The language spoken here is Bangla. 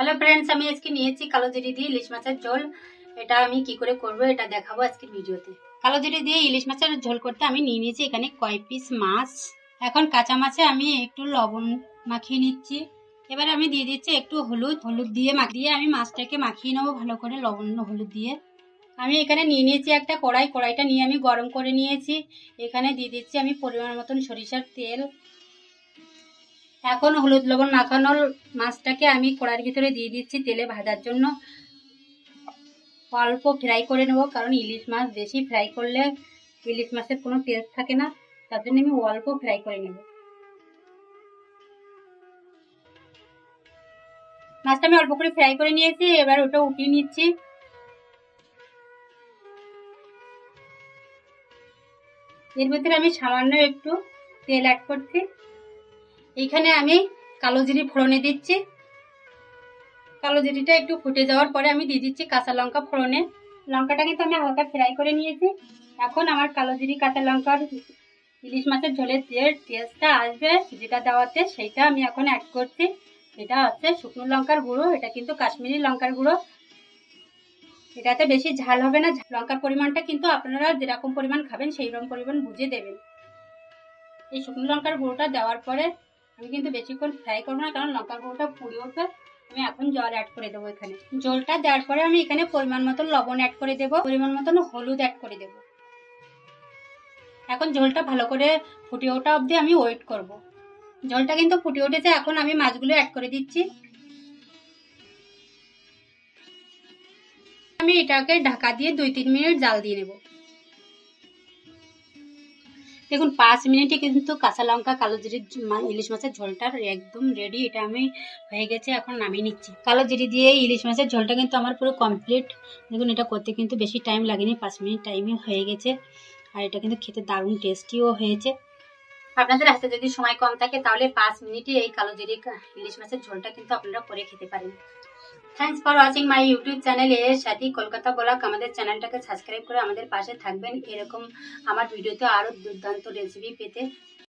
হ্যালো ফ্রেন্ডস, আমি আজকে নিয়েছি কালো জিরে দিয়ে ইলিশ মাছের ঝোল। এটা আমি কি করে করব এটা দেখাবো আজকের ভিডিওতে। কালো জিরে দিয়ে ইলিশ মাছের ঝোল করতে আমি নিয়ে নিয়েছি এখানে কয় পিস মাছ। এখন কাঁচা মাছে আমি একটু লবণ মাখিয়ে নিচ্ছি। এবারে আমি দিয়ে দিচ্ছি একটু হলুদ দিয়ে মাখিয়ে আমি মাছটাকে মাখিয়ে নেবো ভালো করে লবণ হলুদ দিয়ে। আমি এখানে নিয়ে নিয়েছি একটা কড়াইটা নিয়ে আমি গরম করে নিয়েছি। এখানে দিয়ে দিচ্ছি আমি পরিমাণ মতন সরিষার তেল। এখন হলুদ লবণ মাখানোর মাছটাকে আমি কড়াইয়ের ভিতরে দিয়ে দিচ্ছি তেলে ভাজার জন্য। অল্প ফ্রাই করে নেব, কারণ ইলিশ মাছ বেশি ফ্রাই করলে ইলিশ মাছের কোনো টেস্ট থাকে না, তার জন্য আমি অল্প ফ্রাই করে নেব। মাছটা আমি অল্প করে ফ্রাই করে নিয়েছি, এবার ওটা উঠিয়ে নিচ্ছি। এর ভিতরে আমি সামান্য একটু তেল অ্যাড করছি। এইখানে আমি কালো জিরে ফোড়নে দিচ্ছি। কালো জিরিটা একটু ফুটে যাওয়ার পরে আমি দিয়ে দিচ্ছি কাঁচা লঙ্কা ফোড়নে। লঙ্কাটা কিন্তু আমি হালকা ফ্রাই করে নিয়েছি। এখন আমার কালো জিরি কাঁচা লঙ্কার ইলিশ মাছের ঝোলের যে টেস্টটা আসবে যেটা দেওয়াতে সেইটা আমি এখন অ্যাড করছি। এটা হচ্ছে শুকনো লঙ্কার গুঁড়ো, এটা কিন্তু কাশ্মীরি লঙ্কার গুঁড়ো। এটাতে বেশি ঝাল হবে না, লঙ্কার পরিমাণটা কিন্তু আপনারা যেরকম পরিমাণ খাবেন সেই রকম পরিমাণ বুঝে দেবেন। এই শুকনো লঙ্কার গুঁড়োটা দেওয়ার পরে আমি কিন্তু বেশিক্ষণ ফ্রাই করবো না, কারণ লঙ্কার গুঁড়োটা পুড়ে ওঠে। আমি এখন জল অ্যাড করে দেবো এখানে। জলটা দেওয়ার পরে আমি এখানে পরিমাণ মতন লবণ অ্যাড করে দেবো, পরিমাণ মতন হলুদ অ্যাড করে দেবো। এখন ঝোলটা ভালো করে ফুটে ওঠা অবধি আমি ওয়েট করব। ঝোলটা কিন্তু ফুটে উঠেছে, এখন আমি মাছগুলো অ্যাড করে দিচ্ছি। আমি এটাকে ঢাকা দিয়ে 2-3 মিনিট জাল দিয়ে নেব। দেখুন 5 মিনিটে কিন্তু কাঁচা লঙ্কা কালো জিরে ইলিশ মাছের ঝোলটা একদম রেডি। এটা আমি হয়ে গেছে, এখন নামিয়ে নিচ্ছি। কালো জিরে দিয়ে ইলিশ মাছের ঝোলটা কিন্তু আমার পুরো কমপ্লিট। দেখুন এটা করতে কিন্তু বেশি টাইম লাগেনি, 5 মিনিট টাইমে হয়ে গেছে। আর এটা কিন্তু খেতে দারুণ টেস্টিও হয়েছে। আপনাদের হাতে যদি সময় কম থাকে তাহলে 5 মিনিটে এই কালো জিরে ইলিশ মাছের ঝোলটা কিন্তু আপনারা করে খেতে পারেন। Thanks for watching my YouTube channel এর সাথে কলকাতা ব্লগ। আমাদের চ্যানেলটাকে সাবস্ক্রাইব করে আমাদের পাশে থাকবেন, এরকম আমার ভিডিওতে আরো দুর্দান্ত রেসিপি পেতে।